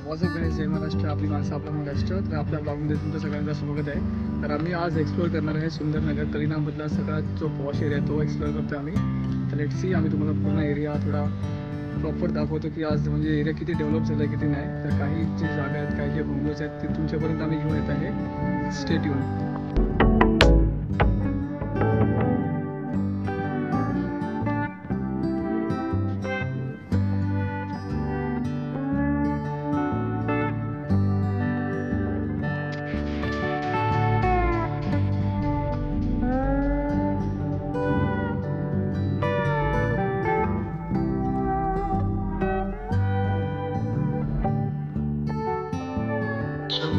WhatsApp guys, जय महाराष्ट्र. आपली माणसं आपला महाराष्ट्र. तर आपल्या ब्लॉगमध्ये तुमचं सगळ्यांचं स्वागत आहे. तर आम्ही आज एक्सप्लोर करणार आहे सुंदरनगर कलिनामधला सगळ्यात जो पॉश एरिया तो एक्सप्लोर करतो आम्ही. तर लेट्स सी, आम्ही तुम्हाला पूर्ण एरिया थोडा प्रॉपर दाखवतो की आज म्हणजे एरिया किती डेव्हलप झाला आहे किती नाही. तर काही जी जागा आहेत, काही जे बंगलोज आहेत ते तुमच्यापर्यंत आम्ही घेऊन येत आहे. Stay tune.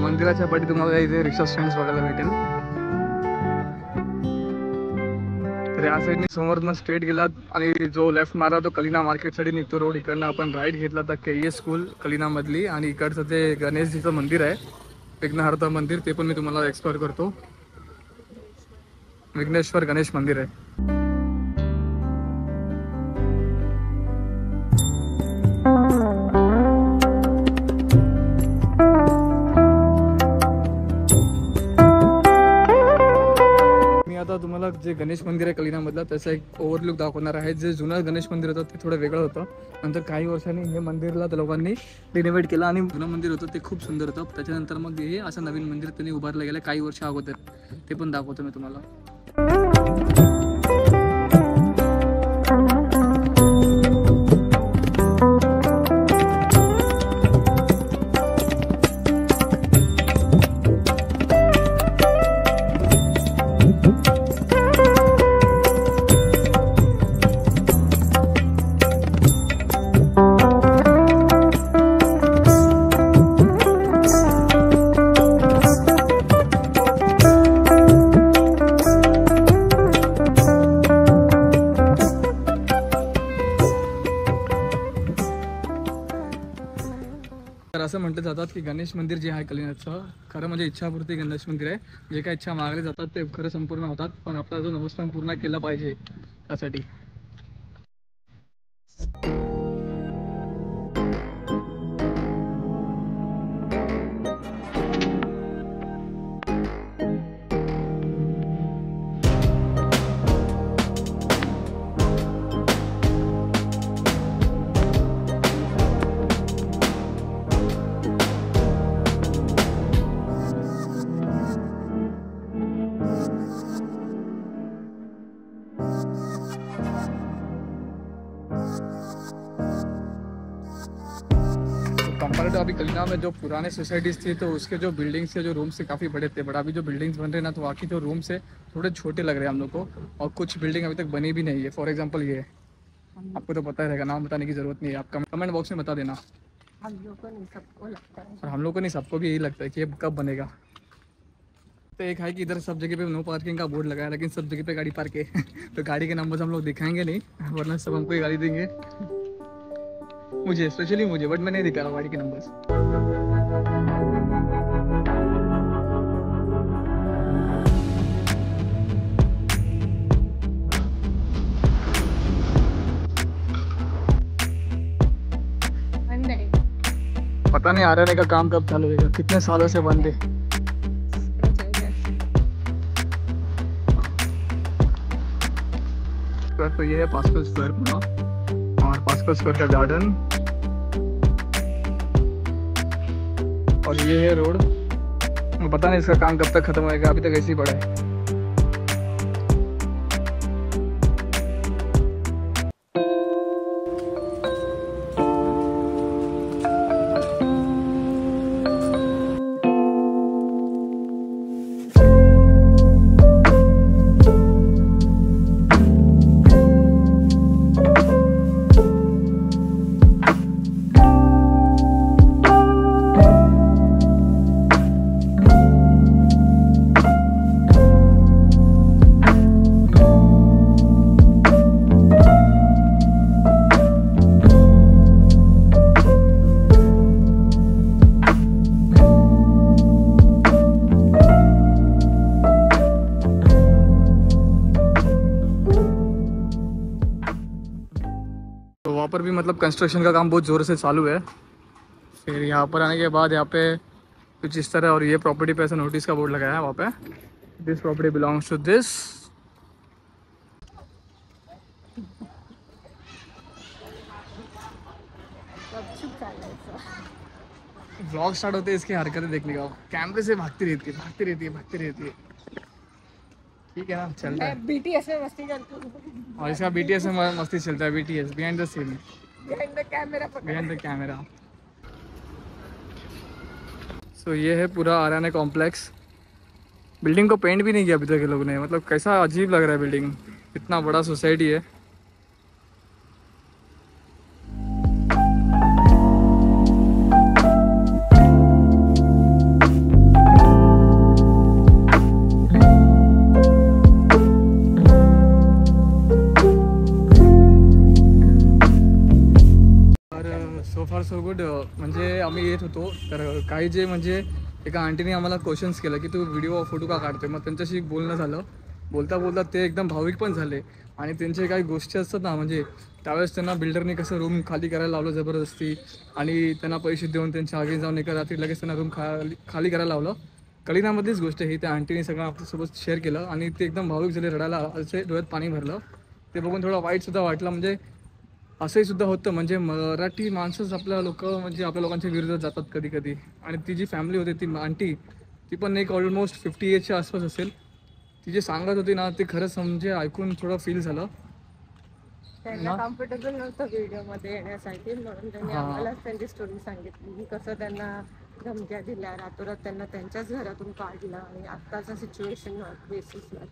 मंदिराच्या पाठी तुम्हाला इथे रिक्षा स्टँड बघायला भेटेल. तर या साईडने समोरनं स्ट्रेट गेलात आणि जो लेफ्ट मारा तो कलिना मार्केटसाठी निघतो रोड. इकडनं आपण राईट घेतला तर KES स्कूल कलिनामधली, आणि इकडचं ते गणेशजीचं मंदिर आहे, विघ्नहर्ता मंदिर, ते पण मी तुम्हाला एक्सप्लोर करतो. विघ्नेश्वर गणेश मंदिर आहे. आता तुम्हाला जे गणेश मंदिर आहे कलिनामधलं त्याचा एक ओव्हरलुक दाखवणार आहे. जे जुनं गणेश मंदिर होतं ते थोडं वेगळं होतं. नंतर काही वर्षांनी हे मंदिरला लोकांनी रिनोव्हेट केलं आणि जुनं मंदिर होतं ते खूप सुंदर होतं. त्याच्यानंतर मग हे असं नवीन मंदिर त्यांनी उभारलं गेलं काही वर्ष अगोदर. ते पण दाखवतो मी तुम्हाला. तर असं म्हटलं जातात की गणेश मंदिर जे आहे कलिनाचं खरं म्हणजे इच्छापूर्ती गणेश मंदिर आहे. जे काही इच्छा मागले जातात ते खरं संपूर्ण होतात, पण आपला जो नवस्पण पूर्ण केला पाहिजे त्यासाठी. कंपैरेटिव अभी कलिना में जो पुराने सोसाइटीज़ थी तो उसके जो बिल्डिंग्स के जो रूम्स थे काफ़ी बड़े थे, बट अभी जो बिल्डिंग्स बन रहे हैं ना तो बाकी जो रूम्स है थोड़े छोटे लग रहे हैं हम लोग को, और कुछ बिल्डिंग अभी तक बनी भी नहीं है. फॉर एग्जांपल ये आपको तो पता ही रहेगा, नाम बताने की ज़रूरत नहीं है, आप कमेंट बॉक्स में बता देना. हम लोग को नहीं, सबको लगता है. और हम लोग को नहीं, सबको भी यही लगता है कि ये कब बनेगा. तो एक है कि इधर सब जगह पे नो पार्किंग का बोर्ड लगाया, लेकिन सब जगह पे गाड़ी पार्क है. तो गाड़ी के नंबर्स हम लोग दिखाएंगे नहीं, वरना सब हमको ही गाड़ी देंगे. मुझे स्पेशली मुझे, बट मैं नहीं दिखा रहा गाड़ी के नंबर्स. पता नहीं आरएनए का काम कब चालू होगा, कितने सालों से बंद है. तो ये है पास्कल स्क्वायर पूरा, और पास्कल स्क्वायर का गार्डन, और ये है रोड. पता नहीं इसका काम कब तक खत्म होएगा, अभी तक ऐसे ही पड़ा है. पर भी मतलब कंस्ट्रक्शन का काम बहुत ज़ोर से चालू है. फिर यहाँ पर आने के बाद यहाँ पे कुछ इस तरह, और ये प्रॉपर्टी पे ऐसा नोटिस का बोर्ड लगाया है वहाँ पे, this property belongs to this. गपचूप चालायचं. व्लॉग स्टार्ट होते इसकी हरकतें देखने का, कैमरे से भागती रहती है भागती रहती है भागती रहती है। ठीक है ना, चलता है। मैं BTS में मस्ती करती हूँ. और इसका BTS में मस्ती चलता है, BTS behind the scene, Behind the camera पकड़. Behind the camera. सो ये है पूरा आराना कॉम्प्लेक्स। बिल्डिंग को पेंट भी नहीं किया अभी तक ये लोगों ने, मतलब कैसा अजीब लग रहा है बिल्डिंग, इतना बड़ा सोसाइटी है। सो फार सो गुड। म्हणजे आम्ही येत होतो तर काही जे म्हणजे एका आंटीने आम्हाला क्वेश्चन्स केलं की तू व्हिडिओ फोटो का काढतोय, मग त्यांच्याशी बोलणं झालं. बोलता बोलता ते एकदम भाविक पण झाले आणि त्यांचे काही गोष्टी असतात ना, म्हणजे त्यावेळेस त्यांना बिल्डरने कसं रूम खाली करायला लावलं जबरदस्ती, आणि त्यांना पैसे देऊन त्यांच्या आगे जाऊन एका रात्री लगेच त्यांना रूम खाली करायला लावलं. कलिनामधलीच गोष्ट ही त्या आंटीने सगळं आपल्यासोबत शेअर केलं आणि ते एकदम भाविक झाले, रडायला असे डोळ्यात पाणी भरलं. ते बघून थोडं वाईटसुद्धा वाटलं. म्हणजे असंही सुद्धा होतं, म्हणजे मराठी माणसंच आपल्या म्हणजे आपल्या लोकांच्या विरोधात जातात कधी कधी. आणि ती जी फॅमिली होती ती आंटी, ती पण एक ऑलमोस्ट 50 एजच्या आसपास असेल. ती जे सांगत होती ना ते खरंच म्हणजे ऐकून थोडं फील झालं. त्यांना कम्फर्टेबल नव्हतं व्हिडिओमध्ये येण्यासाठी, म्हणून त्यांनी हा. आम्हालाच त्यांची स्टोरी सांगितली की कसं त्यांना धमक्या दिल्या, रातोरात त्यांना त्यांच्याच घरातून काढलं आणि आत्ताचा सिच्युएशन बेसिसवर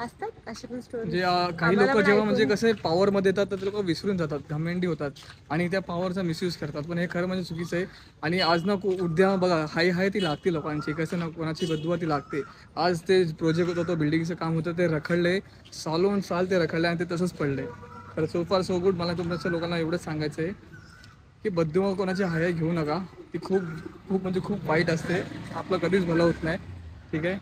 असतात अशी पण स्टोरी. म्हणजे काही लोक जेव्हा म्हणजे कसे पॉवरमध्ये येतात तर ते लोक विसरून जातात, घमेंडी होतात आणि त्या पॉवरचा मिसयूज करतात. पण हे खरं म्हणजे चुकीचं आहे. आणि आज ना उद्या बघा हाय हाय ती लागते लोकांची, कसं ना कोणाची बदुवा ती लागते. आज ते प्रोजेक्ट होतं, तो बिल्डिंगचं काम होतं, ते रखडले, सालोन साल ते रखडले आणि ते तसंच पडले. तर सो फार सो गुड. मला तुमच्या लोकांना एवढंच सांगायचं आहे की बदुवा कोणाची हाय घेऊ नका, ती खूप खूप म्हणजे खूप वाईट असते, आपलं कधीच भलं होत नाही. ठीक आहे.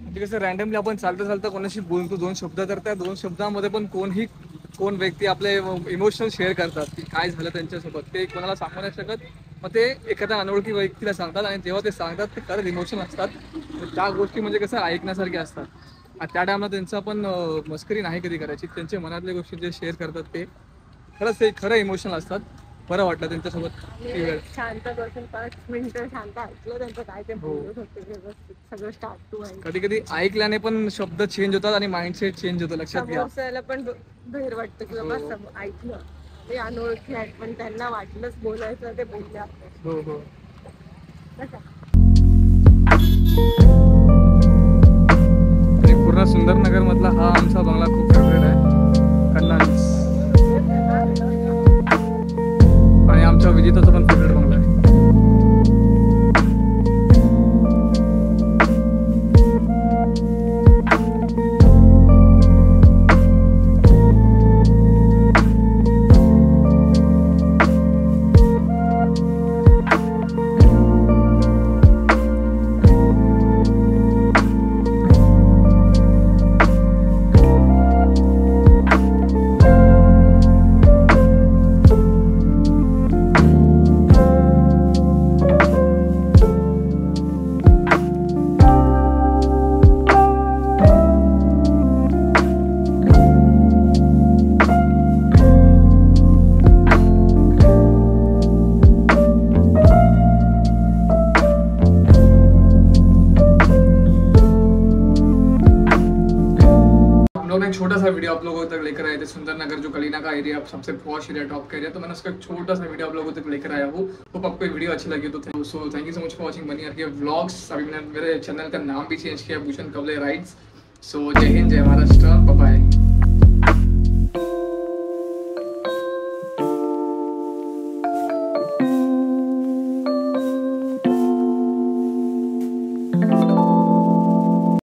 म्हणजे कसं रँडमली आपण चालता चालता कोणाशी बोलतो दोन शब्द, तर त्या दोन शब्दामध्ये पण कोण व्यक्ती आपले इमोशनल शेअर करतात की काय झालं त्यांच्यासोबत, ते कोणाला सांगू नाही शकत. मग ते एखाद्या अनोळखी व्यक्तीला सांगतात आणि जेव्हा ते सांगतात ते खरंच इमोशन असतात. त्या गोष्टी म्हणजे कसं ऐकण्यासारख्या असतात. आणि त्या टायमाला त्यांचं आपण मस्करी नाही कधी करायची. त्यांच्या मनातल्या गोष्टी जे शेअर करतात ते खरंच ते खरं इमोशनल असतात. बरं वाटलं त्यांच्यासोबत ती वेळ. शांत बसून 5 मिनिटं शांत ऐकलं त्यांचं काय ते बोलत होते व्यवस्थित सगळं स्टार्ट टू एंड. कधी कधी ऐकल्याने पण शब्द चेंज होतात आणि माइंडसेट चेंज होतं, लक्षात घ्या. समोरच्याला पण बाहेर वाटतं की बाबा ऐकलं ते अनोळखी आहेत पण त्यांना वाटलंच बोलायचं ते बोलले आपल्याला. हो हो. आणि पूर्ण सुंदरनगर मधला हा आमचा बंगला खूप फेवरेट आहे, कन्नाज. आणि आमच्या विजिताचा पण फेवरेट बंगला आहे. एक छोटा सा वीडियो आप लोगों तक लेकर आए थे, सुंदरनगर जो कलीना का एरिया सबसे पॉश एरिया, टॉप का एरिया, तो मैंने उसका एक छोटा सा वीडियो आप लोगों तक लेकर आया हूँ. होप आपको ये वीडियो अच्छी लगी तो thank you so much for watching money के व्लॉग्स. अभी मैंने मेरे चैनल का नाम भी चेंज किया, भूषण कवले राइड्स. सो जय हिंद, जय महाराष्ट्र.